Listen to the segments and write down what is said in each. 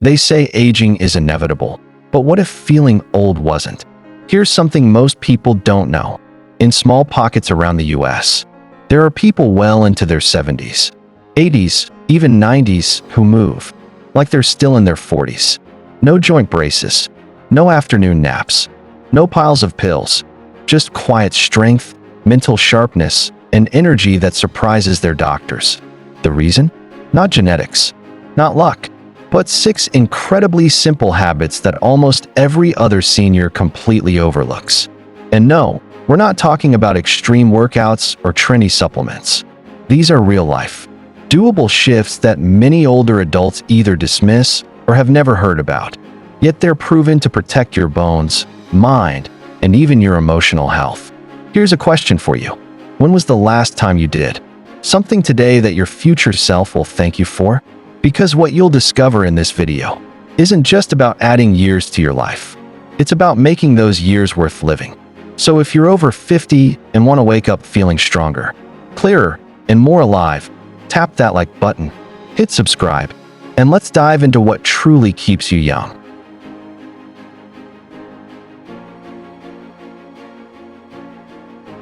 They say aging is inevitable, but what if feeling old wasn't? Here's something most people don't know. In small pockets around the US, there are people well into their 70s, 80s, even 90s who move like they're still in their 40s. No joint braces, no afternoon naps, no piles of pills, just quiet strength, mental sharpness, and energy that surprises their doctors. The reason? Not genetics, not luck, but 6 incredibly simple habits that almost every other senior completely overlooks. And no, we're not talking about extreme workouts or trendy supplements. These are real life, doable shifts that many older adults either dismiss or have never heard about. Yet they're proven to protect your bones, mind, and even your emotional health. Here's a question for you. When was the last time you did something today that your future self will thank you for? Because what you'll discover in this video isn't just about adding years to your life. It's about making those years worth living. So if you're over 50 and want to wake up feeling stronger, clearer, and more alive, tap that like button, hit subscribe, and let's dive into what truly keeps you young.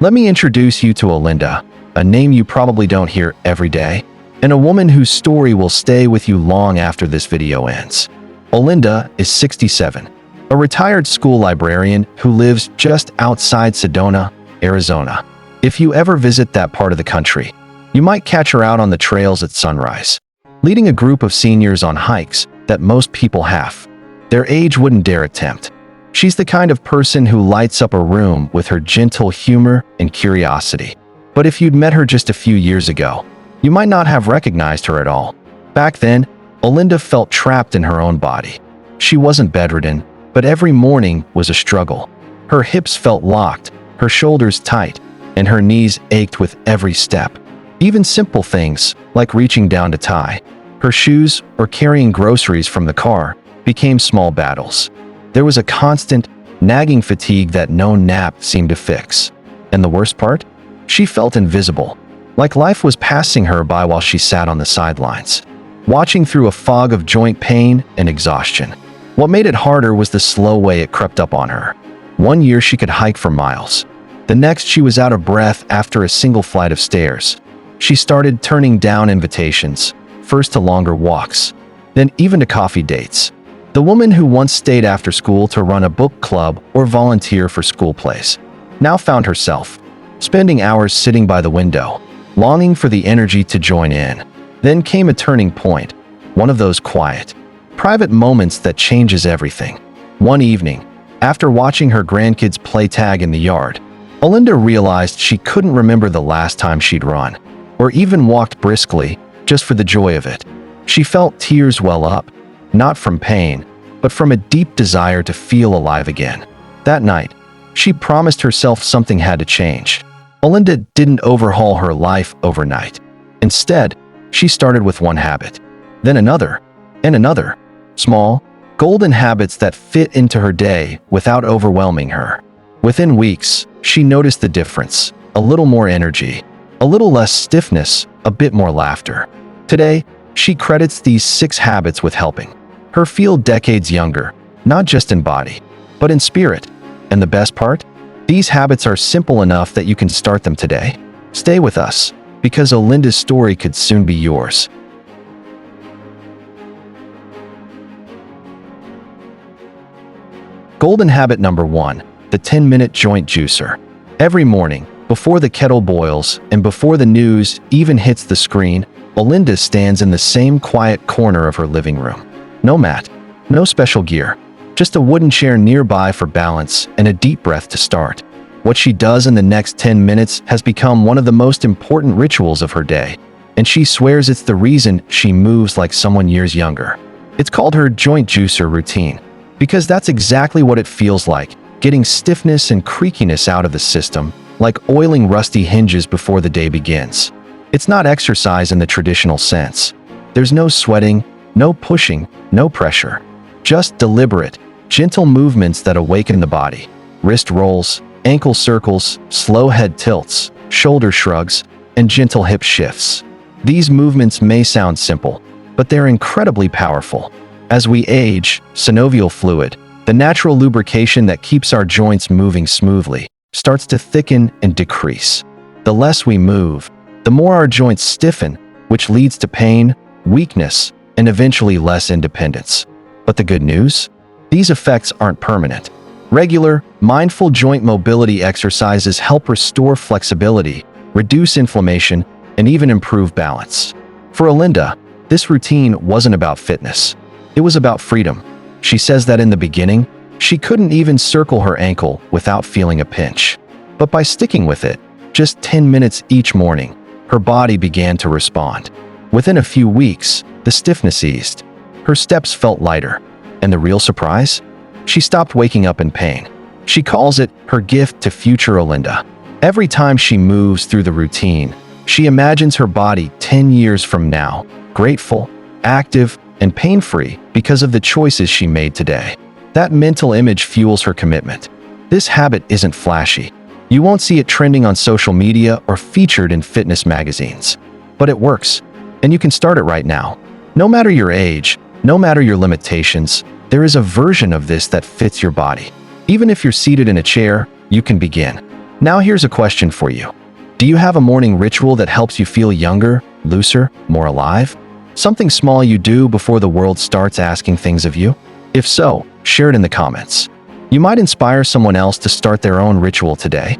Let me introduce you to Olinda, a name you probably don't hear every day, and a woman whose story will stay with you long after this video ends. Olinda is 67, a retired school librarian who lives just outside Sedona, Arizona. If you ever visit that part of the country, you might catch her out on the trails at sunrise, leading a group of seniors on hikes that most people half their age wouldn't dare attempt. She's the kind of person who lights up a room with her gentle humor and curiosity. But if you'd met her just a few years ago, you might not have recognized her at all. Back then, Olinda felt trapped in her own body. She wasn't bedridden, but every morning was a struggle. Her hips felt locked, her shoulders tight, and her knees ached with every step. Even simple things, like reaching down to tie her shoes or carrying groceries from the car, became small battles. There was a constant, nagging fatigue that no nap seemed to fix. And the worst part? She felt invisible, like life was passing her by while she sat on the sidelines, watching through a fog of joint pain and exhaustion. What made it harder was the slow way it crept up on her. One year she could hike for miles. The next she was out of breath after a single flight of stairs. She started turning down invitations, first to longer walks, then even to coffee dates. The woman who once stayed after school to run a book club or volunteer for school plays now found herself spending hours sitting by the window, longing for the energy to join in. Then came a turning point, one of those quiet, private moments that changes everything. One evening, after watching her grandkids play tag in the yard, Olinda realized she couldn't remember the last time she'd run, or even walked briskly, just for the joy of it. She felt tears well up, not from pain, but from a deep desire to feel alive again. That night, she promised herself something had to change. Olinda didn't overhaul her life overnight. Instead, she started with one habit, then another, and another. Small, golden habits that fit into her day without overwhelming her. Within weeks, she noticed the difference. A little more energy, a little less stiffness, a bit more laughter. Today, she credits these 6 habits with helping her feel decades younger, not just in body, but in spirit. And the best part? These habits are simple enough that you can start them today. Stay with us, because Olinda's story could soon be yours. Golden habit number 1, the 10-minute joint juicer. Every morning, before the kettle boils and before the news even hits the screen, Olinda stands in the same quiet corner of her living room. No mat, no special gear, just a wooden chair nearby for balance and a deep breath to start. What she does in the next 10 minutes has become one of the most important rituals of her day, and she swears it's the reason she moves like someone years younger. It's called her joint juicer routine, because that's exactly what it feels like, getting stiffness and creakiness out of the system, like oiling rusty hinges before the day begins. It's not exercise in the traditional sense. There's no sweating, no pushing, no pressure. Just deliberate, gentle movements that awaken the body. Wrist rolls, ankle circles, slow head tilts, shoulder shrugs, and gentle hip shifts. These movements may sound simple, but they're incredibly powerful. As we age, synovial fluid, the natural lubrication that keeps our joints moving smoothly, starts to thicken and decrease. The less we move, the more our joints stiffen, which leads to pain, weakness, and eventually less independence. But the good news? These effects aren't permanent. Regular, mindful joint mobility exercises help restore flexibility, reduce inflammation, and even improve balance. For Olinda, this routine wasn't about fitness. It was about freedom. She says that in the beginning, she couldn't even circle her ankle without feeling a pinch. But by sticking with it, just 10 minutes each morning, her body began to respond. Within a few weeks, the stiffness eased. Her steps felt lighter. And the real surprise? She stopped waking up in pain. She calls it her gift to future Olinda. Every time she moves through the routine, she imagines her body 10 years from now, grateful, active, and pain-free because of the choices she made today. That mental image fuels her commitment. This habit isn't flashy. You won't see it trending on social media or featured in fitness magazines. But it works, and you can start it right now. No matter your age, no matter your limitations, there is a version of this that fits your body. Even if you're seated in a chair, you can begin. Now here's a question for you. Do you have a morning ritual that helps you feel younger, looser, more alive? Something small you do before the world starts asking things of you? If so, share it in the comments. You might inspire someone else to start their own ritual today.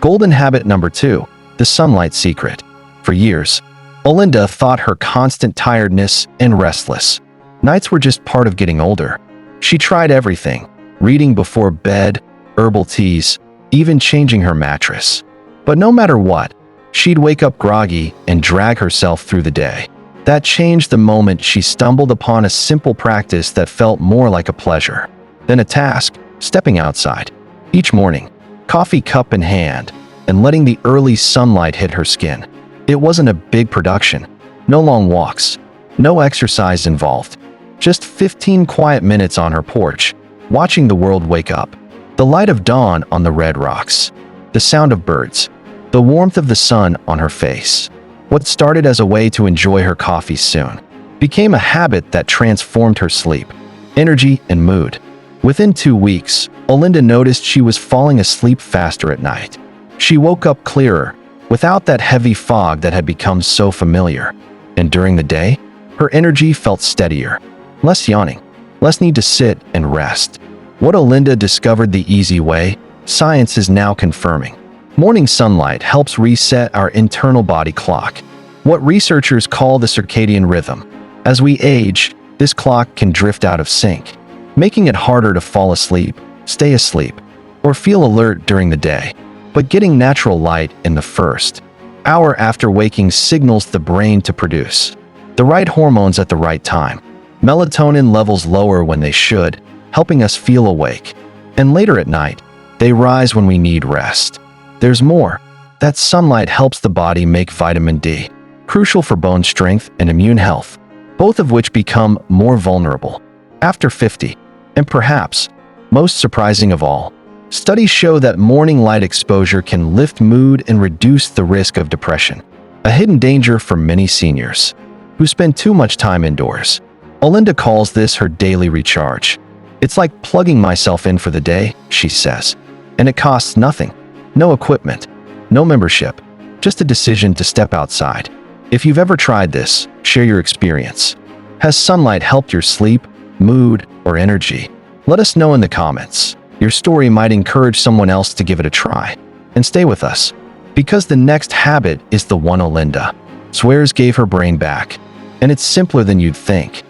Golden habit number 2, the sunlight secret. For years, Olinda thought her constant tiredness and restless nights were just part of getting older. She tried everything, reading before bed, herbal teas, even changing her mattress. But no matter what, she'd wake up groggy and drag herself through the day. That changed the moment she stumbled upon a simple practice that felt more like a pleasure than a task: stepping outside. Each morning, coffee cup in hand, and letting the early sunlight hit her skin. It wasn't a big production, no long walks, no exercise involved. Just 15 quiet minutes on her porch, watching the world wake up. The light of dawn on the red rocks, the sound of birds, the warmth of the sun on her face. What started as a way to enjoy her coffee soon became a habit that transformed her sleep, energy, and mood. Within 2 weeks, Olinda noticed she was falling asleep faster at night. She woke up clearer, without that heavy fog that had become so familiar. And during the day, her energy felt steadier, less yawning, less need to sit and rest. What Olinda discovered the easy way, science is now confirming. Morning sunlight helps reset our internal body clock, what researchers call the circadian rhythm. As we age, this clock can drift out of sync, making it harder to fall asleep, stay asleep, or feel alert during the day. But getting natural light in the first hour after waking signals the brain to produce the right hormones at the right time. Melatonin levels lower when they should, helping us feel awake. And later at night, they rise when we need rest. There's more. That sunlight helps the body make vitamin D, crucial for bone strength and immune health, both of which become more vulnerable after 50. And perhaps, most surprising of all, studies show that morning light exposure can lift mood and reduce the risk of depression, a hidden danger for many seniors who spend too much time indoors. Olinda calls this her daily recharge. It's like plugging myself in for the day, she says, and it costs nothing. No equipment, no membership, just a decision to step outside. If you've ever tried this, share your experience. Has sunlight helped your sleep, mood, or energy? Let us know in the comments. Your story might encourage someone else to give it a try. And stay with us, because the next habit is the one Olinda swears gave her brain back. And it's simpler than you'd think.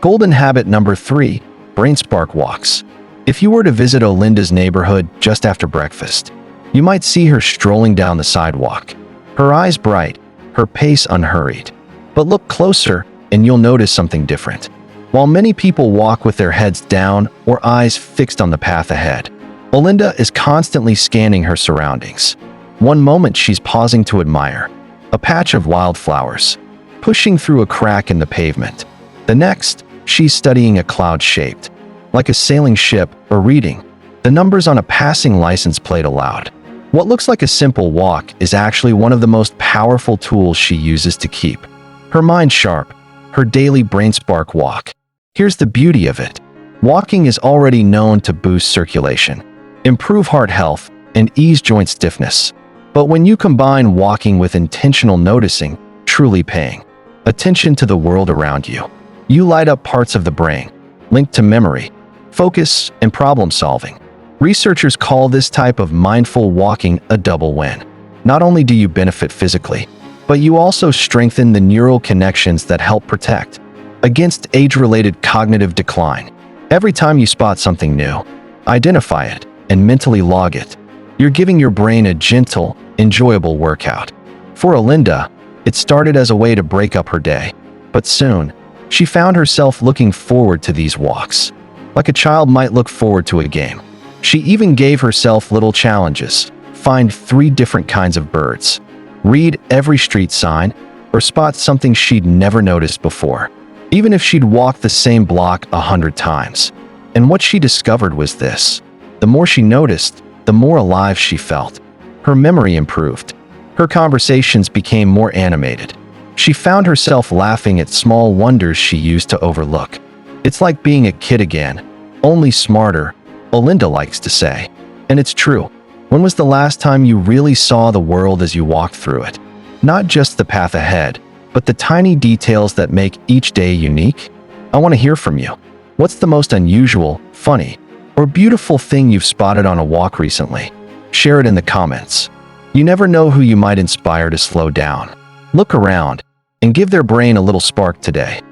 Golden habit number 3, brain spark walks. If you were to visit Olinda's neighborhood just after breakfast, you might see her strolling down the sidewalk, her eyes bright, her pace unhurried. But look closer and you'll notice something different. While many people walk with their heads down or eyes fixed on the path ahead, Olinda is constantly scanning her surroundings. One moment she's pausing to admire a patch of wildflowers, pushing through a crack in the pavement. The next, she's studying a cloud shaped like a sailing ship, or reading the numbers on a passing license plate aloud. What looks like a simple walk is actually one of the most powerful tools she uses to keep her mind sharp, her daily brain spark walk. Here's the beauty of it. Walking is already known to boost circulation, improve heart health, and ease joint stiffness. But when you combine walking with intentional noticing, truly paying attention to the world around you, you light up parts of the brain linked to memory, focus, and problem solving. Researchers call this type of mindful walking a double win. Not only do you benefit physically, but you also strengthen the neural connections that help protect against age-related cognitive decline. Every time you spot something new, identify it and mentally log it. You're giving your brain a gentle, enjoyable workout. For Olinda, it started as a way to break up her day, but soon, she found herself looking forward to these walks, like a child might look forward to a game. She even gave herself little challenges: find 3 different kinds of birds, read every street sign, or spot something she'd never noticed before, even if she'd walked the same block 100 times. And what she discovered was this: the more she noticed, the more alive she felt. Her memory improved. Her conversations became more animated. She found herself laughing at small wonders she used to overlook. It's like being a kid again, only smarter, Olinda likes to say. And it's true. When was the last time you really saw the world as you walked through it? Not just the path ahead, but the tiny details that make each day unique? I want to hear from you. What's the most unusual, funny, or beautiful thing you've spotted on a walk recently? Share it in the comments. You never know who you might inspire to slow down, look around, and give their brain a little spark today.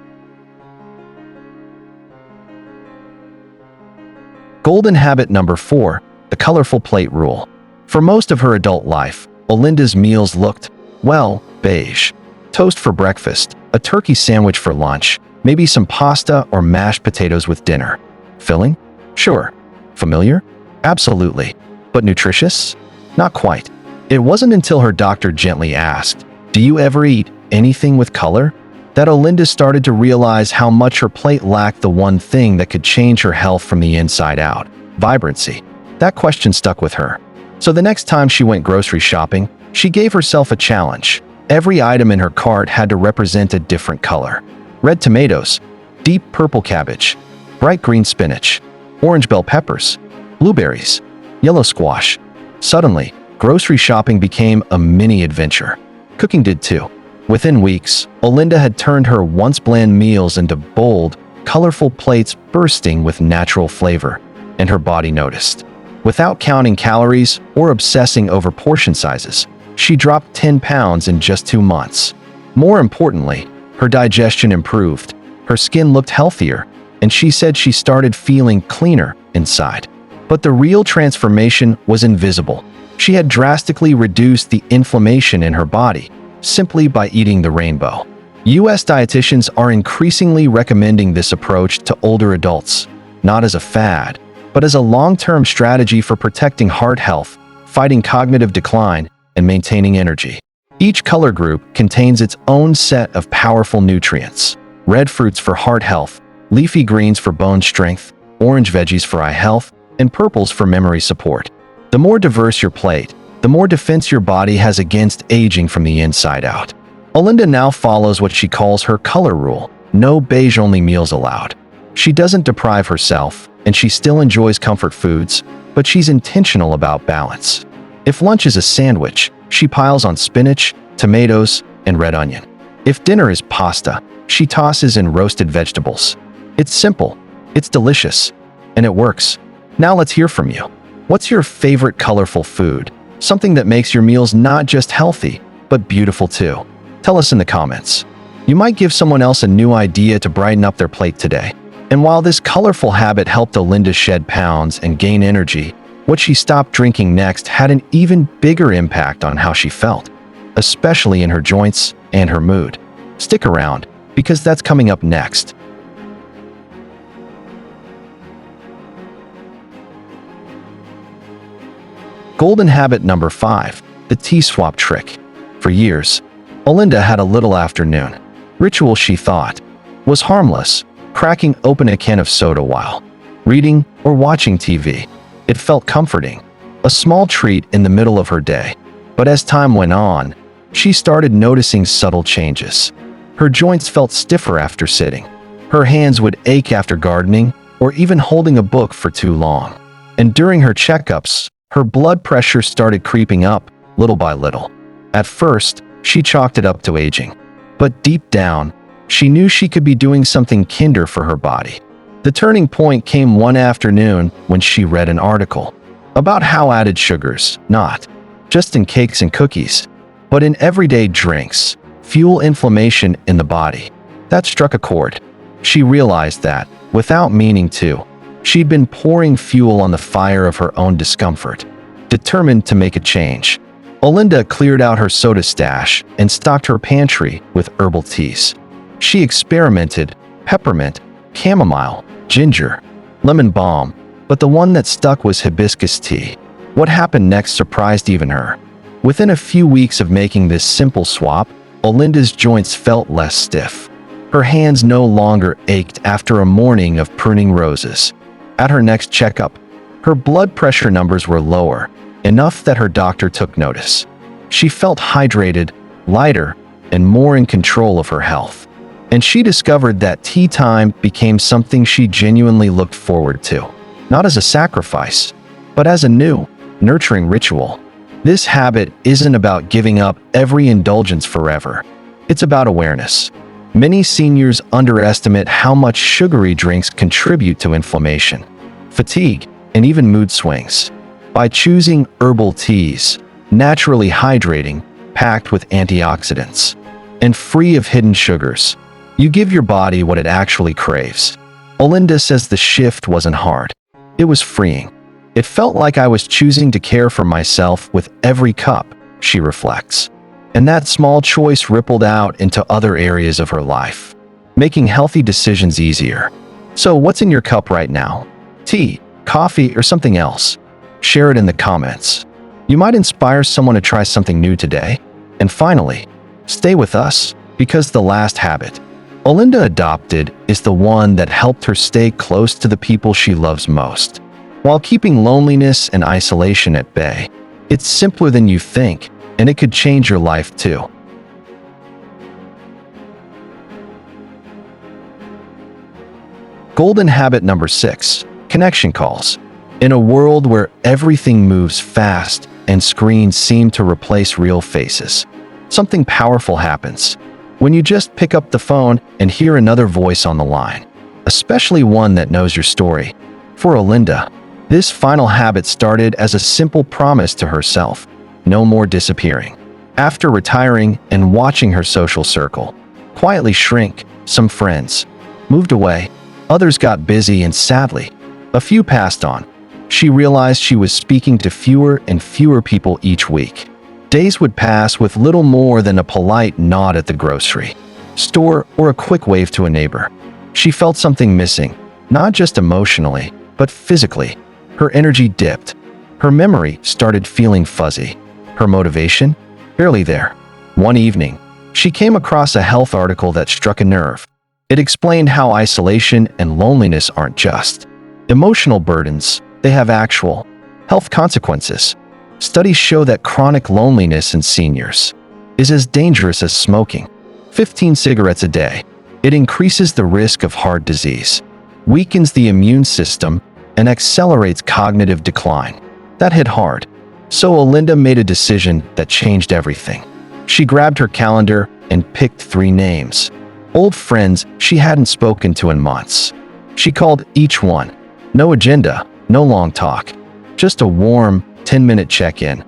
Golden habit number 4, the colorful plate rule. For most of her adult life, Olinda's meals looked, well, beige. Toast for breakfast, a turkey sandwich for lunch, maybe some pasta or mashed potatoes with dinner. Filling? Sure. Familiar? Absolutely. But nutritious? Not quite. It wasn't until her doctor gently asked, "Do you ever eat anything with color?" that Olinda started to realize how much her plate lacked the one thing that could change her health from the inside out: vibrancy. That question stuck with her. So the next time she went grocery shopping, she gave herself a challenge. Every item in her cart had to represent a different color: red tomatoes, deep purple cabbage, bright green spinach, orange bell peppers, blueberries, yellow squash. Suddenly, grocery shopping became a mini adventure. Cooking did too. Within weeks, Olinda had turned her once bland meals into bold, colorful plates bursting with natural flavor, and her body noticed. Without counting calories or obsessing over portion sizes, she dropped 10 pounds in just 2 months. More importantly, her digestion improved, her skin looked healthier, and she said she started feeling cleaner inside. But the real transformation was invisible. She had drastically reduced the inflammation in her body simply by eating the rainbow. US dietitians are increasingly recommending this approach to older adults, not as a fad, but as a long-term strategy for protecting heart health, fighting cognitive decline, and maintaining energy. Each color group contains its own set of powerful nutrients: red fruits for heart health, leafy greens for bone strength, orange veggies for eye health, and purples for memory support. The more diverse your plate, the more defense your body has against aging from the inside out. Olinda now follows what she calls her color rule: no beige-only meals allowed. She doesn't deprive herself, and she still enjoys comfort foods, but she's intentional about balance. If lunch is a sandwich, she piles on spinach, tomatoes, and red onion. If dinner is pasta, she tosses in roasted vegetables. It's simple, it's delicious, and it works. Now let's hear from you. What's your favorite colorful food? Something that makes your meals not just healthy, but beautiful too. Tell us in the comments. You might give someone else a new idea to brighten up their plate today. And while this colorful habit helped Olinda shed pounds and gain energy, what she stopped drinking next had an even bigger impact on how she felt, especially in her joints and her mood. Stick around, because that's coming up next. Golden habit number 5, the tea swap trick. For years, Olinda had a little afternoon ritual she thought was harmless: cracking open a can of soda while reading or watching TV. It felt comforting, a small treat in the middle of her day. But as time went on, she started noticing subtle changes. Her joints felt stiffer after sitting. Her hands would ache after gardening or even holding a book for too long. And during her checkups, her blood pressure started creeping up little by little. At first, she chalked it up to aging. But deep down, she knew she could be doing something kinder for her body. The turning point came one afternoon when she read an article about how added sugars, not just in cakes and cookies, but in everyday drinks, fuel inflammation in the body. That struck a chord. She realized that, without meaning to, she'd been pouring fuel on the fire of her own discomfort. Determined to make a change, Olinda cleared out her soda stash and stocked her pantry with herbal teas. She experimented peppermint, chamomile, ginger, lemon balm, but the one that stuck was hibiscus tea. What happened next surprised even her. Within a few weeks of making this simple swap, Olinda's joints felt less stiff. Her hands no longer ached after a morning of pruning roses. At her next checkup, her blood pressure numbers were lower, enough that her doctor took notice. She felt hydrated, lighter, and more in control of her health. And she discovered that tea time became something she genuinely looked forward to, not as a sacrifice, but as a new, nurturing ritual. This habit isn't about giving up every indulgence forever. It's about awareness. Many seniors underestimate how much sugary drinks contribute to inflammation, fatigue, and even mood swings. By choosing herbal teas, naturally hydrating, packed with antioxidants, and free of hidden sugars, you give your body what it actually craves. Olinda says the shift wasn't hard. It was freeing. It felt like I was choosing to care for myself with every cup, she reflects. And that small choice rippled out into other areas of her life, making healthy decisions easier. So what's in your cup right now? Tea, coffee, or something else? Share it in the comments. You might inspire someone to try something new today. And finally, stay with us, because the last habit Olinda adopted is the one that helped her stay close to the people she loves most, while keeping loneliness and isolation at bay. It's simpler than you think, and it could change your life too. Golden habit number 6, connection calls. In a world where everything moves fast and screens seem to replace real faces, something powerful happens when you just pick up the phone and hear another voice on the line, especially one that knows your story. For Olinda, this final habit started as a simple promise to herself: no more disappearing. After retiring and watching her social circle quietly shrink, some friends moved away, others got busy, and sadly, a few passed on. She realized she was speaking to fewer and fewer people each week. Days would pass with little more than a polite nod at the grocery store or a quick wave to a neighbor. She felt something missing, not just emotionally, but physically. Her energy dipped. Her memory started feeling fuzzy. Her motivation? Barely there. One evening, she came across a health article that struck a nerve. It explained how isolation and loneliness aren't just emotional burdens, they have actual health consequences. Studies show that chronic loneliness in seniors is as dangerous as smoking 15 cigarettes a day. It increases the risk of heart disease, weakens the immune system, and accelerates cognitive decline. That hit hard. So Olinda made a decision that changed everything. She grabbed her calendar and picked 3 names, old friends she hadn't spoken to in months. She called each one. No agenda, no long talk, just a warm 10-minute check-in.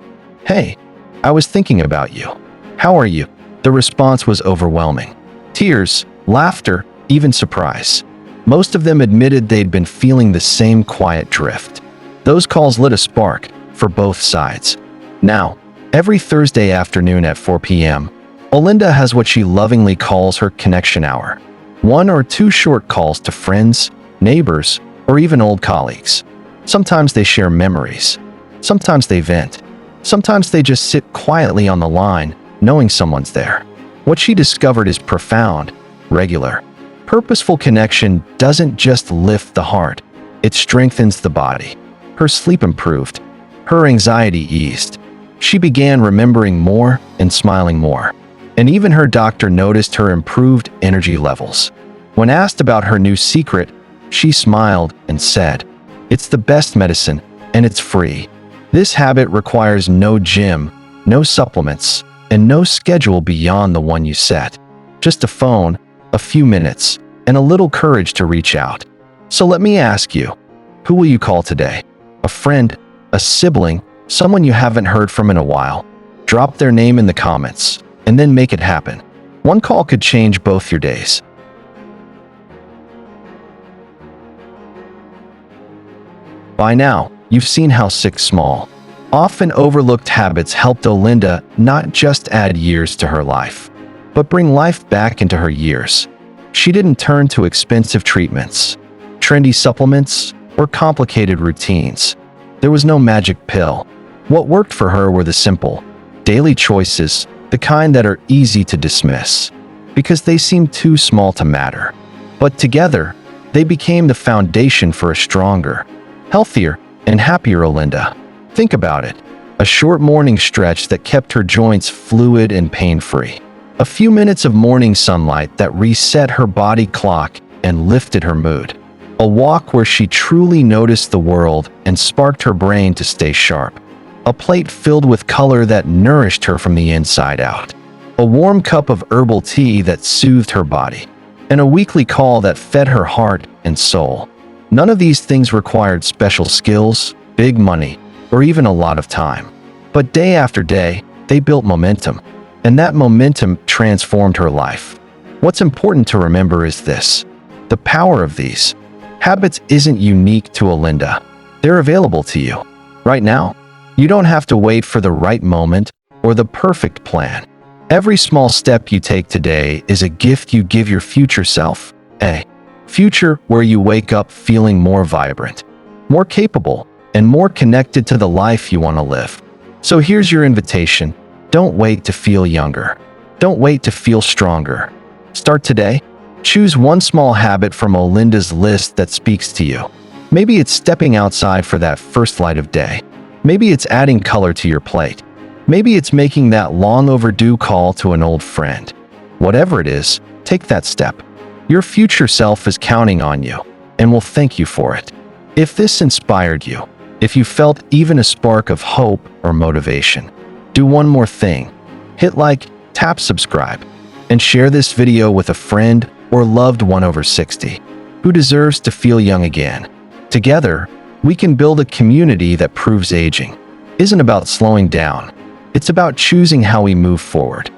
"Hey, I was thinking about you. How are you?" The response was overwhelming. Tears, laughter, even surprise. Most of them admitted they'd been feeling the same quiet drift. Those calls lit a spark for both sides. Now, every Thursday afternoon at 4 p.m., Olinda has what she lovingly calls her connection hour. 1 or 2 short calls to friends, neighbors, or even old colleagues. Sometimes they share memories. Sometimes they vent. Sometimes they just sit quietly on the line, knowing someone's there. What she discovered is profound, regular, purposeful connection doesn't just lift the heart, it strengthens the body. Her sleep improved. Her anxiety eased. She began remembering more and smiling more. And even her doctor noticed her improved energy levels. When asked about her new secret, she smiled and said, "It's the best medicine, and it's free. This habit requires no gym, no supplements, and no schedule beyond the one you set. Just a phone, a few minutes, and a little courage to reach out." So let me ask you, who will you call today? A friend, a sibling, someone you haven't heard from in a while? Drop their name in the comments, and then make it happen. One call could change both your days. By now, you've seen how 6 small, often overlooked habits helped Olinda not just add years to her life, but bring life back into her years. She didn't turn to expensive treatments, trendy supplements, or complicated routines. There was no magic pill. What worked for her were the simple, daily choices, the kind that are easy to dismiss, because they seem too small to matter. But together, they became the foundation for a stronger, healthier, and happier Olinda. Think about it. A short morning stretch that kept her joints fluid and pain-free. A few minutes of morning sunlight that reset her body clock and lifted her mood. A walk where she truly noticed the world and sparked her brain to stay sharp. A plate filled with color that nourished her from the inside out. A warm cup of herbal tea that soothed her body. And a weekly call that fed her heart and soul. None of these things required special skills, big money, or even a lot of time. But day after day, they built momentum. And that momentum transformed her life. What's important to remember is this: the power of these habits isn't unique to Olinda. They're available to you right now. You don't have to wait for the right moment or the perfect plan. Every small step you take today is a gift you give your future self. A future where you wake up feeling more vibrant, more capable, and more connected to the life you want to live. So here's your invitation. Don't wait to feel younger. Don't wait to feel stronger. Start today. Choose one small habit from Olinda's list that speaks to you. Maybe it's stepping outside for that first light of day. Maybe it's adding color to your plate. Maybe it's making that long overdue call to an old friend. Whatever it is, take that step. Your future self is counting on you and will thank you for it. If this inspired you, if you felt even a spark of hope or motivation, do one more thing. Hit like, tap subscribe, and share this video with a friend or loved one over 60 who deserves to feel young again. Together, we can build a community that proves aging isn't about slowing down. It's about choosing how we move forward.